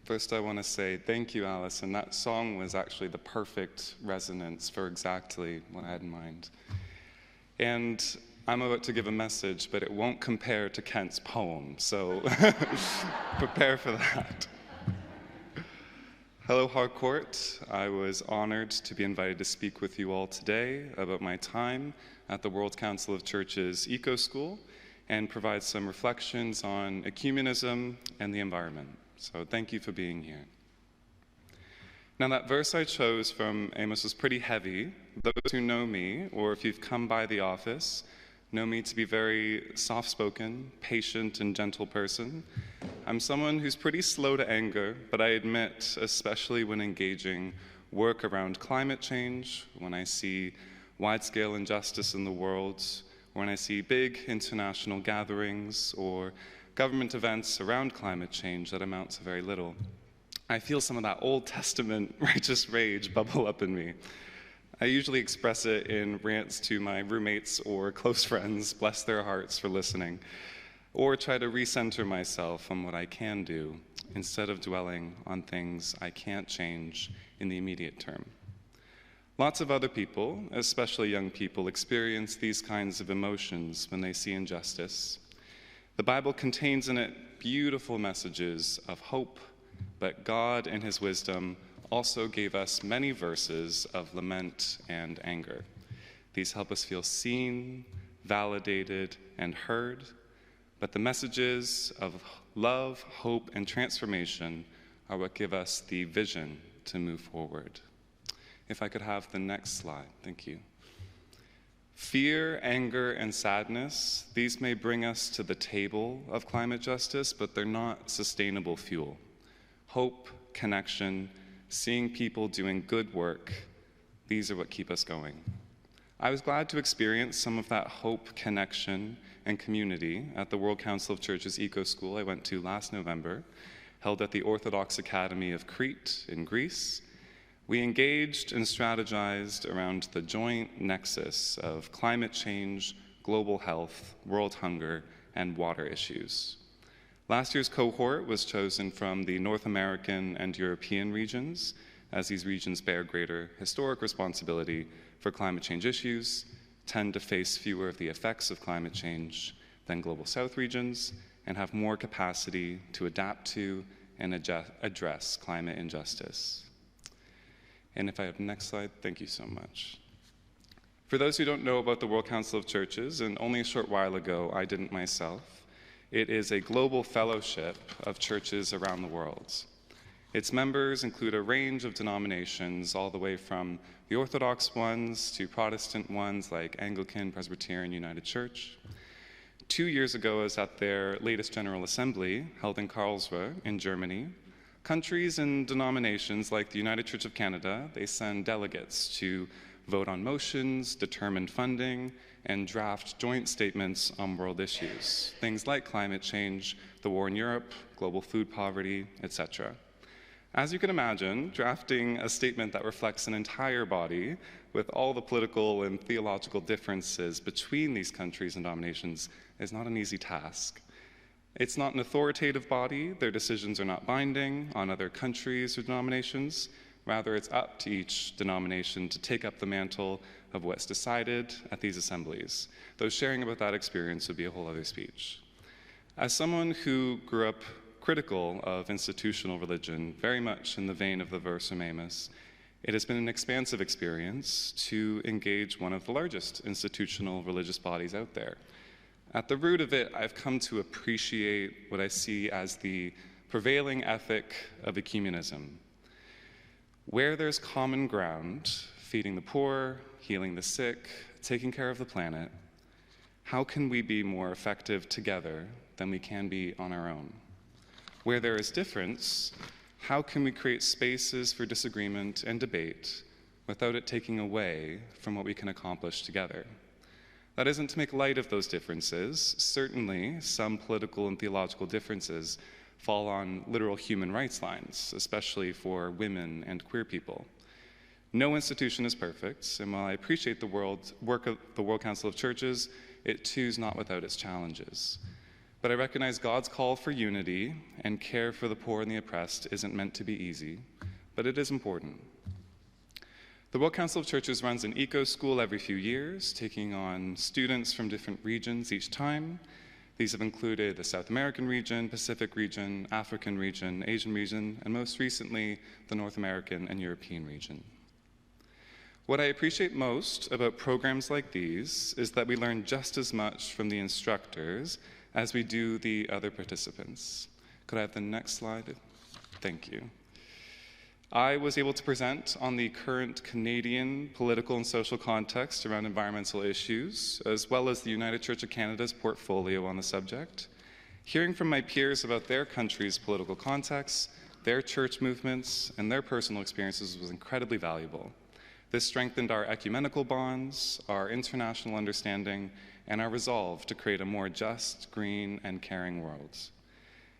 First, I want to say thank you, Alice, and that song was actually the perfect resonance for exactly what I had in mind. And I'm about to give a message, but it won't compare to Kent's poem, so prepare for that. Hello, Harcourt. I was honored to be invited to speak with you all today about my time at the World Council of Churches Eco School and provide some reflections on ecumenism and the environment. So thank you for being here. Now, that verse I chose from Amos was pretty heavy. Those who know me, or if you've come by the office, know me to be very soft-spoken, patient, and gentle person. I'm someone who's pretty slow to anger, but I admit, especially when engaging work around climate change, when I see wide-scale injustice in the world, when I see big international gatherings or government events around climate change that amount to very little, I feel some of that Old Testament righteous rage bubble up in me. I usually express it in rants to my roommates or close friends, bless their hearts for listening, or try to recenter myself on what I can do instead of dwelling on things I can't change in the immediate term. Lots of other people, especially young people, experience these kinds of emotions when they see injustice. The Bible contains in it beautiful messages of hope, but God, in his wisdom, also gave us many verses of lament and anger. These help us feel seen, validated, and heard, but the messages of love, hope, and transformation are what give us the vision to move forward. If I could have the next slide, thank you. Fear, anger, and sadness, these may bring us to the table of climate justice, but they're not sustainable fuel. Hope, connection, seeing people doing good work, these are what keep us going. I was glad to experience some of that hope, connection, and community at the World Council of Churches Eco School I went to last November, held at the Orthodox Academy of Crete in Greece. We engaged and strategized around the joint nexus of climate change, global health, world hunger, and water issues. Last year's cohort was chosen from the North American and European regions, as these regions bear greater historic responsibility for climate change issues, tend to face fewer of the effects of climate change than Global South regions, and have more capacity to adapt to and address climate injustice. And if I have the next slide, thank you so much. For those who don't know about the World Council of Churches, and only a short while ago I didn't myself, it is a global fellowship of churches around the world. Its members include a range of denominations, all the way from the Orthodox ones to Protestant ones like Anglican, Presbyterian, United Church. 2 years ago, I was at their latest General Assembly, held in Karlsruhe in Germany. Countries and denominations like the United Church of Canada, they send delegates to vote on motions, determine funding, and draft joint statements on world issues, things like climate change, the war in Europe, global food poverty, etc. As you can imagine, drafting a statement that reflects an entire body with all the political and theological differences between these countries and denominations is not an easy task. It's not an authoritative body. Their decisions are not binding on other countries or denominations. Rather, it's up to each denomination to take up the mantle of what's decided at these assemblies. Though sharing about that experience would be a whole other speech. As someone who grew up critical of institutional religion, very much in the vein of the verse from Amos, it has been an expansive experience to engage one of the largest institutional religious bodies out there. At the root of it, I've come to appreciate what I see as the prevailing ethic of ecumenism. Where there's common ground, feeding the poor, healing the sick, taking care of the planet, how can we be more effective together than we can be on our own? Where there is difference, how can we create spaces for disagreement and debate without it taking away from what we can accomplish together? That isn't to make light of those differences. Certainly, some political and theological differences fall on literal human rights lines, especially for women and queer people. No institution is perfect, and while I appreciate the work of the World Council of Churches, it too is not without its challenges. But I recognize God's call for unity and care for the poor and the oppressed isn't meant to be easy, but it is important. The World Council of Churches runs an eco school every few years, taking on students from different regions each time. These have included the South American region, Pacific region, African region, Asian region, and most recently, the North American and European region. What I appreciate most about programs like these is that we learn just as much from the instructors as we do the other participants. Could I have the next slide? Thank you. I was able to present on the current Canadian political and social context around environmental issues, as well as the United Church of Canada's portfolio on the subject. Hearing from my peers about their country's political context, their church movements, and their personal experiences was incredibly valuable. This strengthened our ecumenical bonds, our international understanding, and our resolve to create a more just, green, and caring world.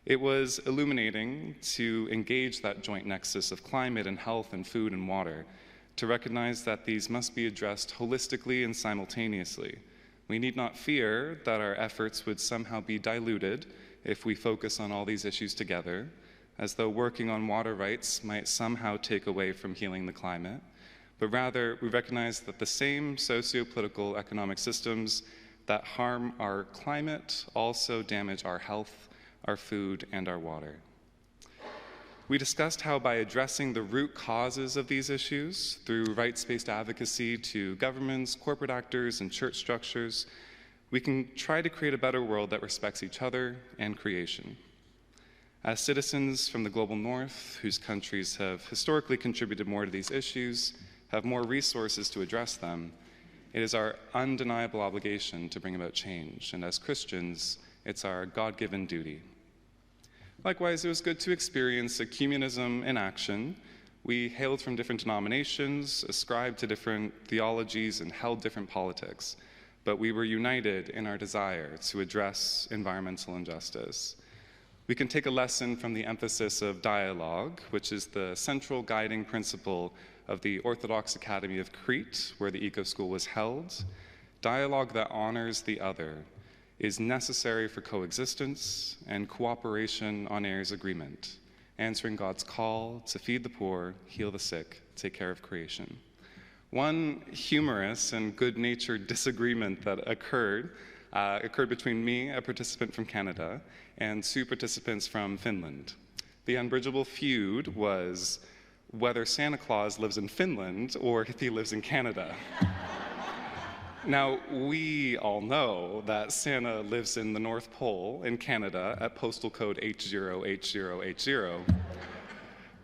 It was illuminating to engage that joint nexus of climate and health and food and water, to recognize that these must be addressed holistically and simultaneously. We need not fear that our efforts would somehow be diluted if we focus on all these issues together, as though working on water rights might somehow take away from healing the climate, but rather we recognize that the same socio-political economic systems that harm our climate also damage our health, our food, and our water. We discussed how by addressing the root causes of these issues through rights-based advocacy to governments, corporate actors, and church structures, we can try to create a better world that respects each other and creation. As citizens from the global north, whose countries have historically contributed more to these issues, have more resources to address them, it is our undeniable obligation to bring about change, and as Christians, it's our God-given duty. Likewise, it was good to experience ecumenism in action. We hailed from different denominations, ascribed to different theologies, and held different politics, but we were united in our desire to address environmental injustice. We can take a lesson from the emphasis of dialogue, which is the central guiding principle of the Orthodox Academy of Crete, where the Eco School was held. Dialogue that honors the other is necessary for coexistence and cooperation on areas of agreement, answering God's call to feed the poor, heal the sick, take care of creation. One humorous and good-natured disagreement that occurred between me, a participant from Canada, and two participants from Finland. The unbridgeable feud was whether Santa Claus lives in Finland or if he lives in Canada. Now, we all know that Santa lives in the North Pole in Canada at postal code H0H0H0.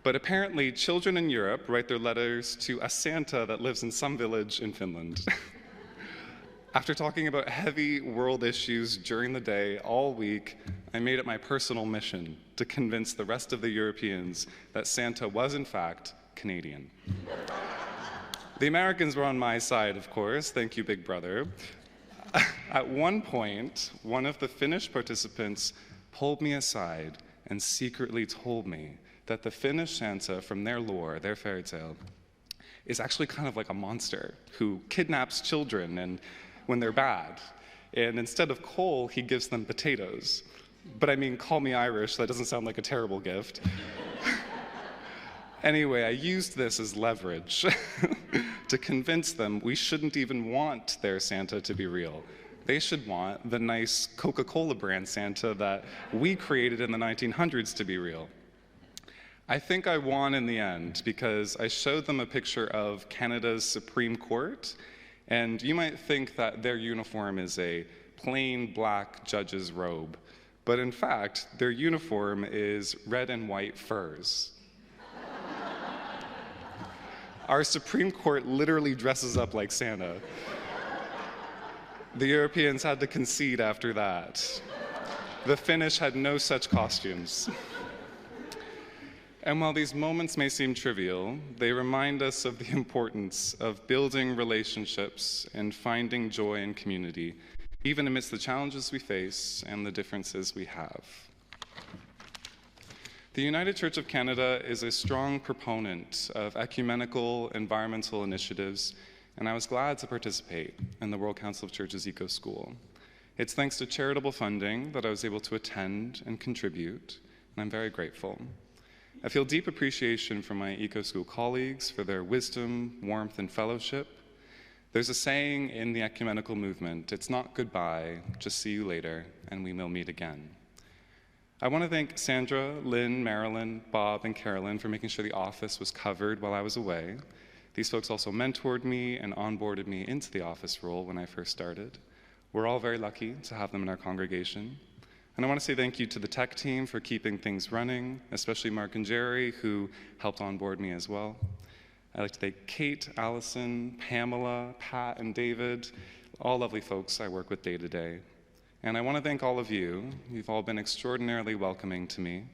But apparently, children in Europe write their letters to a Santa that lives in some village in Finland. After talking about heavy world issues during the day all week, I made it my personal mission to convince the rest of the Europeans that Santa was, in fact, Canadian. The Americans were on my side, of course. Thank you, Big Brother. At one point, one of the Finnish participants pulled me aside and secretly told me that the Finnish Santa from their lore, their fairy tale, is actually kind of like a monster who kidnaps children and when they're bad. And instead of coal, he gives them potatoes. But I mean, call me Irish, that doesn't sound like a terrible gift. Anyway, I used this as leverage to convince them we shouldn't even want their Santa to be real. They should want the nice Coca-Cola brand Santa that we created in the 1900s to be real. I think I won in the end because I showed them a picture of Canada's Supreme Court, and you might think that their uniform is a plain black judge's robe, but in fact, their uniform is red and white furs. Our Supreme Court literally dresses up like Santa. The Europeans had to concede after that. The Finnish had no such costumes. And while these moments may seem trivial, they remind us of the importance of building relationships and finding joy in community, even amidst the challenges we face and the differences we have. The United Church of Canada is a strong proponent of ecumenical environmental initiatives, and I was glad to participate in the World Council of Churches Eco School. It's thanks to charitable funding that I was able to attend and contribute, and I'm very grateful. I feel deep appreciation for my eco-school colleagues for their wisdom, warmth, and fellowship. There's a saying in the ecumenical movement, it's not goodbye, just see you later, and we will meet again. I want to thank Sandra, Lynn, Marilyn, Bob, and Carolyn for making sure the office was covered while I was away. These folks also mentored me and onboarded me into the office role when I first started. We're all very lucky to have them in our congregation. And I want to say thank you to the tech team for keeping things running, especially Mark and Jerry, who helped onboard me as well. I'd like to thank Kate, Allison, Pamela, Pat, and David, all lovely folks I work with day to day. And I want to thank all of you. You've all been extraordinarily welcoming to me.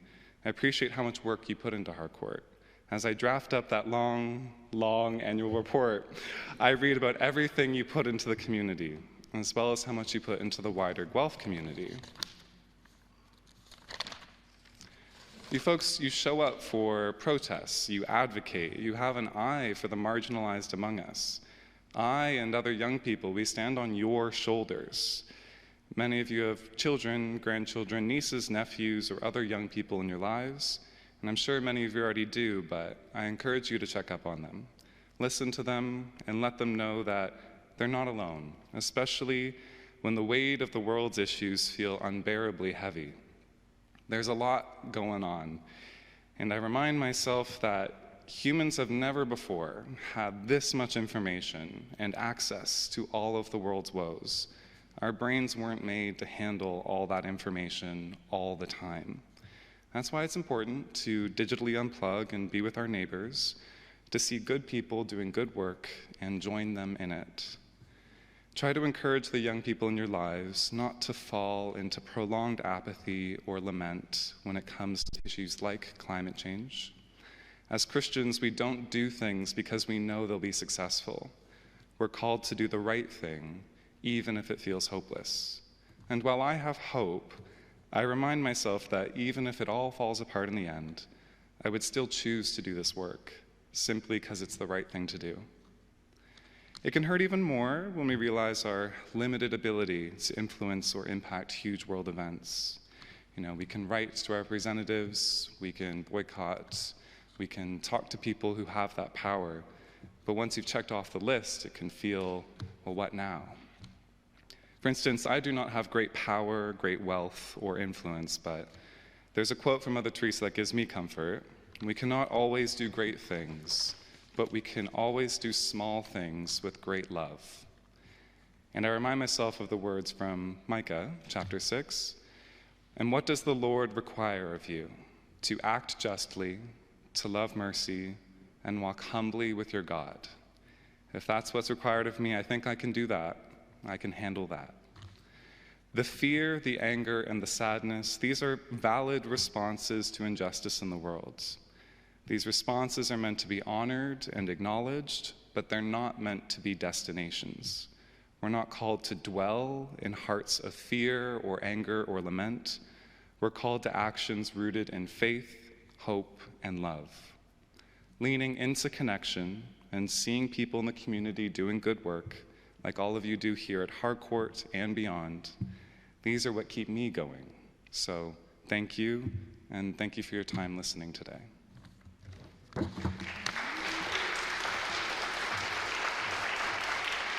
I appreciate how much work you put into Harcourt. As I draft up that long annual report, I read about everything you put into the community, as well as how much you put into the wider Guelph community. You folks, you show up for protests, you advocate, you have an eye for the marginalized among us. I and other young people, we stand on your shoulders. Many of you have children, grandchildren, nieces, nephews, or other young people in your lives, and I'm sure many of you already do, but I encourage you to check up on them. Listen to them and let them know that they're not alone, especially when the weight of the world's issues feel unbearably heavy. There's a lot going on, and I remind myself that humans have never before had this much information and access to all of the world's woes. Our brains weren't made to handle all that information all the time. That's why it's important to digitally unplug and be with our neighbors, to see good people doing good work and join them in it. Try to encourage the young people in your lives not to fall into prolonged apathy or lament when it comes to issues like climate change. As Christians, we don't do things because we know they'll be successful. We're called to do the right thing, even if it feels hopeless. And while I have hope, I remind myself that even if it all falls apart in the end, I would still choose to do this work, simply because it's the right thing to do. It can hurt even more when we realize our limited ability to influence or impact huge world events. We can write to our representatives, we can boycott, we can talk to people who have that power, but once you've checked off the list, it can feel, well, what now? For instance, I do not have great power, great wealth, or influence, but there's a quote from Mother Teresa that gives me comfort. We cannot always do great things, but we can always do small things with great love. And I remind myself of the words from Micah, chapter 6. And what does the Lord require of you? To act justly, to love mercy, and walk humbly with your God. If that's what's required of me, I think I can do that. I can handle that. The fear, the anger, and the sadness, these are valid responses to injustice in the world. These responses are meant to be honored and acknowledged, but they're not meant to be destinations. We're not called to dwell in hearts of fear or anger or lament. We're called to actions rooted in faith, hope, and love. Leaning into connection and seeing people in the community doing good work, like all of you do here at Harcourt and beyond, these are what keep me going. So thank you, and thank you for your time listening today.